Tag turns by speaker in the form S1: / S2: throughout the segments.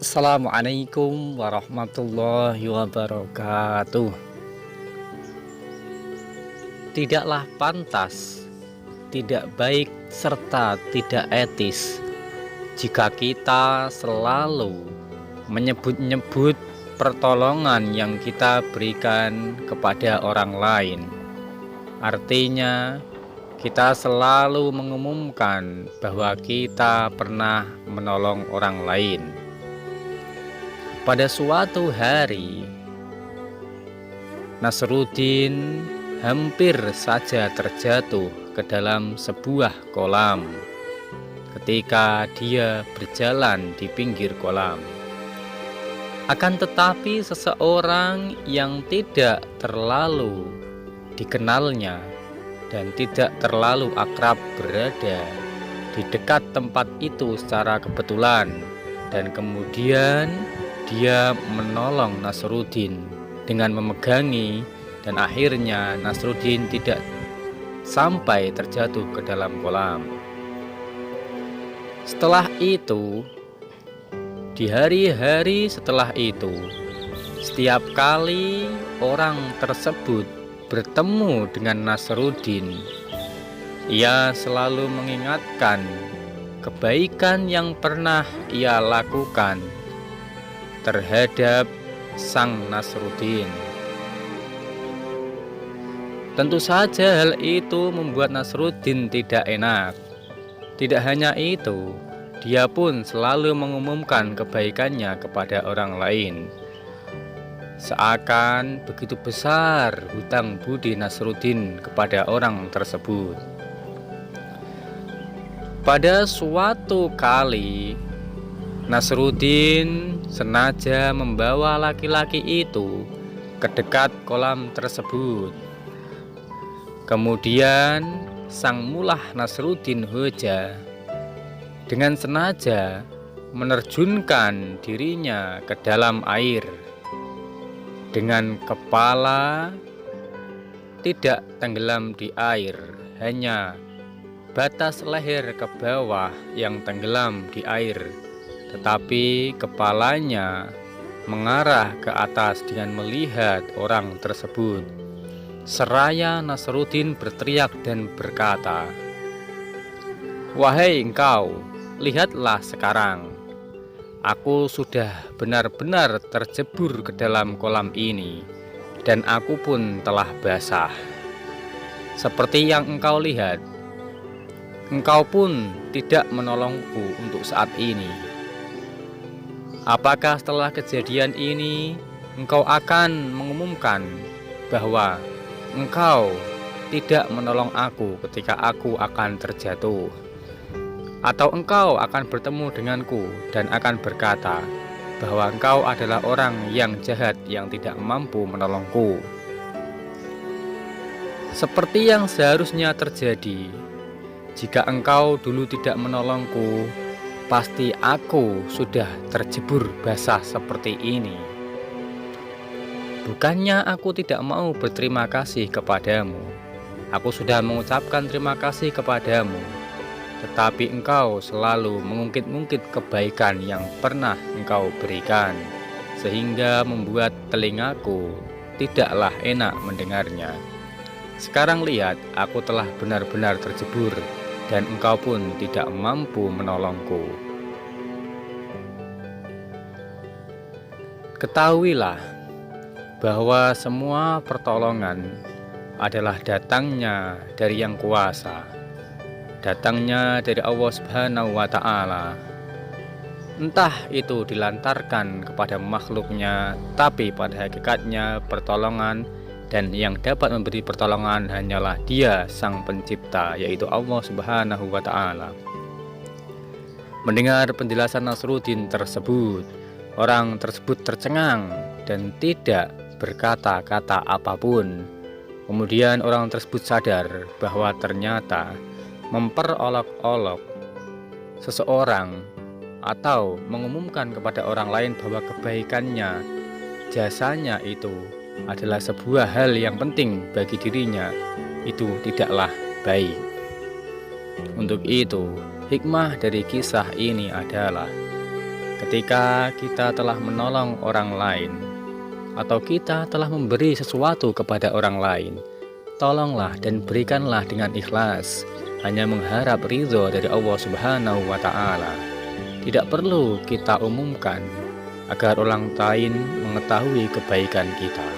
S1: Assalamualaikum warahmatullahi wabarakatuh. Tidaklah pantas, tidak baik, serta tidak etis jika kita selalu menyebut-nyebut pertolongan yang kita berikan kepada orang lain. Artinya, kita selalu mengumumkan bahwa kita pernah menolong orang lain. Pada suatu hari, Nasruddin hampir saja terjatuh ke dalam sebuah kolam ketika dia berjalan di pinggir kolam. Akan tetapi seseorang yang tidak terlalu dikenalnya dan tidak terlalu akrab berada di dekat tempat itu secara kebetulan, dan kemudian dia menolong Nasruddin dengan memegangi, dan akhirnya Nasruddin tidak sampai terjatuh ke dalam kolam. Setelah itu, di hari-hari setelah itu, setiap kali orang tersebut bertemu dengan Nasruddin, ia selalu mengingatkan kebaikan yang pernah ia lakukan terhadap sang Nasruddin. Tentu saja hal itu membuat Nasruddin tidak enak. Tidak hanya itu, dia pun selalu mengumumkan kebaikannya kepada orang lain. Seakan begitu besar hutang budi Nasruddin kepada orang tersebut. Pada suatu kali, Nasruddin sengaja membawa laki-laki itu ke dekat kolam tersebut. Kemudian sang mullah Nasruddin Hoja dengan sengaja menerjunkan dirinya ke dalam air dengan kepala tidak tenggelam di air, hanya batas leher ke bawah yang tenggelam di air, tetapi kepalanya mengarah ke atas dengan melihat orang tersebut. Seraya Nasruddin berteriak dan berkata, "Wahai engkau, lihatlah sekarang. Aku sudah benar-benar terjebur ke dalam kolam ini, dan aku pun telah basah. Seperti yang engkau lihat, engkau pun tidak menolongku untuk saat ini. Apakah setelah kejadian ini engkau akan mengumumkan bahwa engkau tidak menolong aku ketika aku akan terjatuh? Atau engkau akan bertemu denganku dan akan berkata bahwa engkau adalah orang yang jahat yang tidak mampu menolongku? Seperti yang seharusnya terjadi, jika engkau dulu tidak menolongku, pasti aku sudah terjebur basah seperti ini. Bukannya aku tidak mau berterima kasih kepadamu. Aku sudah mengucapkan terima kasih kepadamu. Tetapi engkau selalu mengungkit-ungkit kebaikan yang pernah engkau berikan, sehingga membuat telingaku tidaklah enak mendengarnya. Sekarang lihat, aku telah benar-benar terjebur, dan engkau pun tidak mampu menolongku. Ketahuilah bahwa semua pertolongan adalah datangnya dari Yang Kuasa, datangnya dari Allah Subhanahu wa Ta'ala. Entah itu dilantarkan kepada makhluknya, tapi pada hakikatnya pertolongan dan yang dapat memberi pertolongan hanyalah Dia Sang Pencipta, yaitu Allah Subhanahu wa Ta'ala. Mendengar penjelasan Nasruddin tersebut, orang tersebut tercengang dan tidak berkata-kata apapun. Kemudian orang tersebut sadar bahwa ternyata memperolok-olok seseorang atau mengumumkan kepada orang lain bahwa kebaikannya, jasanya itu adalah sebuah hal yang penting bagi dirinya, itu tidaklah baik. Untuk itu, hikmah dari kisah ini adalah Ketika kita telah menolong orang lain atau kita telah memberi sesuatu kepada orang lain, tolonglah dan berikanlah dengan ikhlas, hanya mengharap ridho dari Allah Subhanahu wa Ta'ala. Tidak perlu kita umumkan agar orang lain mengetahui kebaikan kita.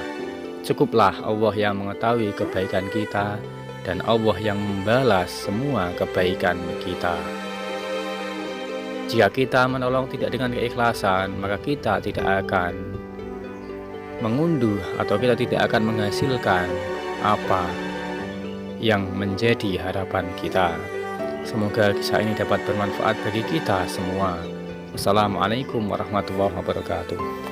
S1: Cukuplah Allah yang mengetahui kebaikan kita dan Allah yang membalas semua kebaikan kita. Jika kita menolong tidak dengan keikhlasan, maka kita tidak akan mengunduh atau kita tidak akan menghasilkan apa yang menjadi harapan kita. Semoga kisah ini dapat bermanfaat bagi kita semua. Wassalamualaikum warahmatullahi wabarakatuh.